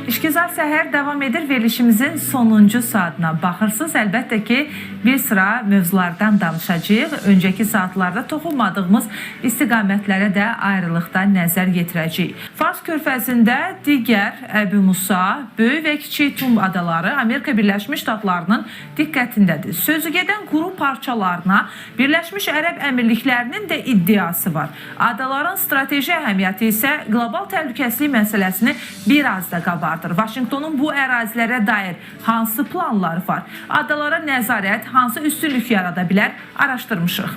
İşgüzar səhər davam edir. Verilişimizin sonuncu saatına baxırsınız. Əlbəttə ki, bir sıra mövzulardan danışacağıq. Öncəki saatlarda toxunmadığımız istiqamətlərə də ayrılıqda nəzər yetirəcəyik. Fars körfəzində digər Əbu Musa, Böyük və Kiçik Tum adaları Amerika Birləşmiş Ştatlarının diqqətindədir. Sözü gedən quru parçalarına Birləşmiş Ərəb Əmirliklərinin də iddiası var. Adaların strateji əhəmiyyəti isə qlobal təhlükəsizlik məsələsini biraz da qabardır. Vaşinqtonun bu ərazilərə dair hansı planları var? Adalara nəzarət hansı üstünlük yarada bilər? Araşdırmışıq.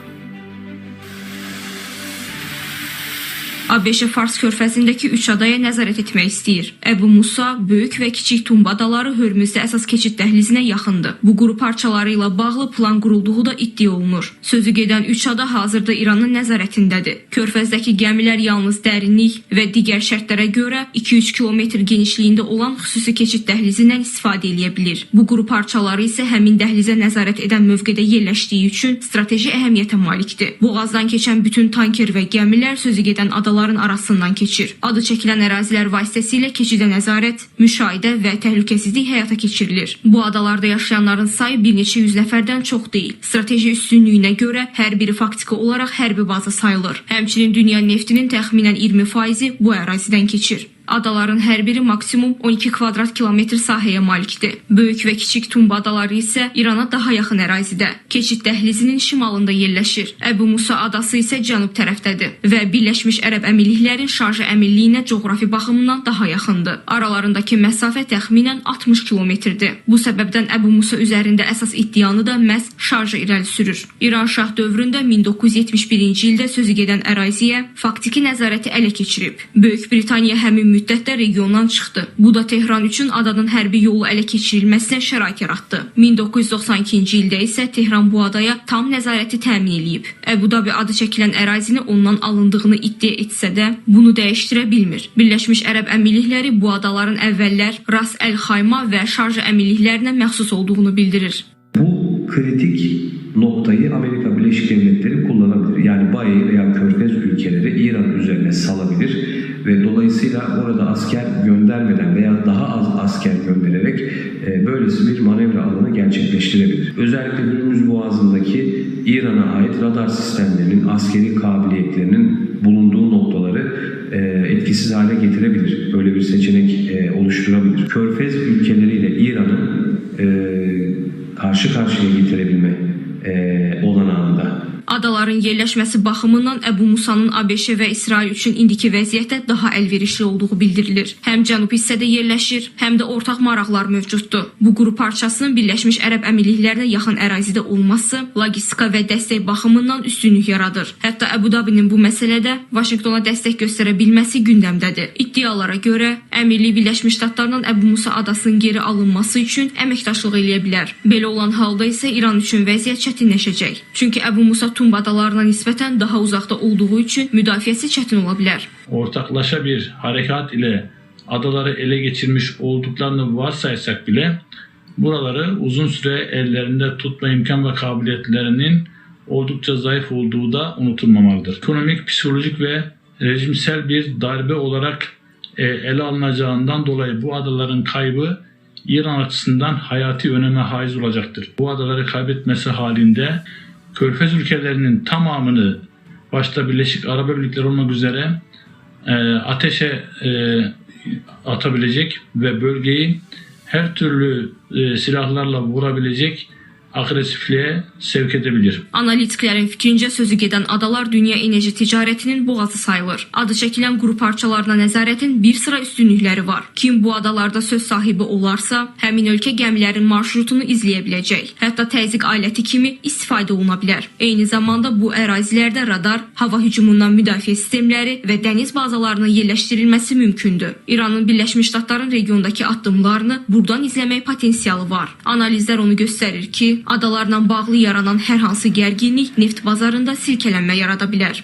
ABŞ Fars körfəzindəki 3 adaya nəzarət etmək istəyir. Əbu Musa, Böyük və Kiçik Tum adaları Hörmüzdə əsas keçid dəhlizinə yaxındır. Bu quru parçaları ilə bağlı plan qurulduğu da iddia olunur. Sözü gedən 3 ada hazırda İranın nəzarətindədir. Körfəzdəki gəmilər yalnız dərinlik və digər şərtlərə görə 2-3 kilometr genişliyində olan xüsusi keçid dəhlizindən istifadə edə bilir. Bu quru parçaları isə həmin dəhlizə nəzarət edən mövqedə yerləşdiyi üçün strateji əhəmiyyətə malikdir. Boğazdan keçən bütün tanker və gəmilər sözü gedən adalar arasından keçir. Adı çəkilən ərazilər vasitəsilə keçidə nəzarət, müşahidə və təhlükəsizlik həyata keçirilir. Bu adalarda yaşayanların sayı bir neçə yüz nəfərdən çox deyil. Strateji üstünlüyünə görə hər biri faktiki olaraq hərbi baza sayılır. Həmçinin dünya neftinin təxminən 20% bu ərazidən keçir. Adaların hər biri maksimum 12 kvadrat kilometr sahəyə malikdir. Böyük və Kiçik Tum adaları isə İrana daha yaxın ərazidə, keçid dəhlizinin şimalında yerləşir. Əbu Musa adası isə cənub tərəfdədir və Birləşmiş Ərəb Əmirliklərin Şarja Əmirliyinə coğrafi baxımından daha yaxındır. Aralarındakı məsafə təxminən 60 kilometrdir. Bu səbəbdən Əbu Musa üzərində əsas iddianı da məhz Şarja irəli sürür. İran şah dövründə 1971-ci ildə sözü gedən əraziyə faktiki nəzarəti ələ keçirib. Böyük Britaniya həmin müddətdə regiondan çıxdı. Bu da Tehran üçün adanın hərbi yolu ələ keçirilməsinə şərait yaratdı. 1992-ci ildə isə Tehran bu adaya tam nəzarəti təmin edib. Əbu Dabi adı çəkilən ərazini ondan alındığını iddia etsə də bunu dəyişdirə bilmir. Birləşmiş Ərəb Əmirlikləri bu adaların əvvəllər Ras Əl-Xayma və Şarja əmirliklərinə məxsus olduğunu bildirir. Bu kritik noktayı Amerika Birleşik Devletleri kullanabilir. Yani bayi veya körfez ülkeleri İran üzerine salabilir ve dolayısıyla orada asker göndermeden veya daha az asker göndererek böylesi bir manevra alanı gerçekleştirebilir. Özellikle Hürmüz Boğazı'ndaki İran'a ait radar sistemlerinin, askeri kabiliyetlerinin bulunduğu noktaları etkisiz hale getirebilir. Böyle bir seçenek oluşturabilir. Körfez ülkeleriyle İran'ın karşı karşıya getirebilme olanağında. Adaların yerləşməsi baxımından Əbu Musanın ABŞ və İsrail üçün indiki vəziyyətdə daha əlverişli olduğu bildirilir. Həm cənub hissədə yerləşir, həm də ortaq maraqlar mövcuddur. Bu quru parçasının Birləşmiş Ərəb Əmirliklərinə yaxın ərazidə olması logistika və dəstək baxımından üstünlük yaradır. Hətta Əbu Dabinin bu məsələdə Vaşinqtona dəstək göstərə bilməsi gündəmdədir. İddialara görə Əmirlik Birləşmiş Ştatlarından Əbu Musa adasının geri alınması üçün əməkdaşlıq edə bilər. Belə olan halda isə İran üçün vəziyyət çətinləşəcək. Çünki Əbu Musa Tum adalarına nisbətən daha uzaqda olduğu üçün müdafiəsi çətin ola bilər. Ortaklaşa bir harekat ile adaları ele geçirmiş olduklarını varsaysak bile buraları uzun süre ellerinde tutma imkan ve kabiliyetlerinin oldukça zayıf olduğu da unutulmamalıdır. Ekonomik, psikolojik ve rejimsel bir darbe olarak ele alınacağından dolayı bu adaların kaybı İran açısından hayati öneme haiz olacaktır. Bu adaları kaybetmesi halinde Körfez ülkelerinin tamamını başta Birleşik Arap Emirlikleri olmak üzere ateşe atabilecek ve bölgeyi her türlü silahlarla vurabilecek agresifliğe sevk edebilir. Analitiklərin fikrincə sözü gedən adalar dünya enerji ticarətinin boğazı sayılır. Adı çəkilən quru parçalarına nəzarətin bir sıra üstünlükləri var. Kim bu adalarda söz sahibi olarsa, həmin ölkə gəmilərin marşrutunu izləyə biləcək. Hətta təzyiq aləti kimi istifadə oluna bilər. Eyni zamanda bu ərazilərdə radar, hava hücumundan müdafiə sistemləri və dəniz bazalarının yerləşdirilməsi mümkündür. İranın Birləşmiş Ştatların regiondakı addımlarını buradan izləmək potensialı var. Analizlər onu göstərir ki, adalarla bağlı yaranan hər hansı gərginlik neft bazarında silkələnmə yarada bilər.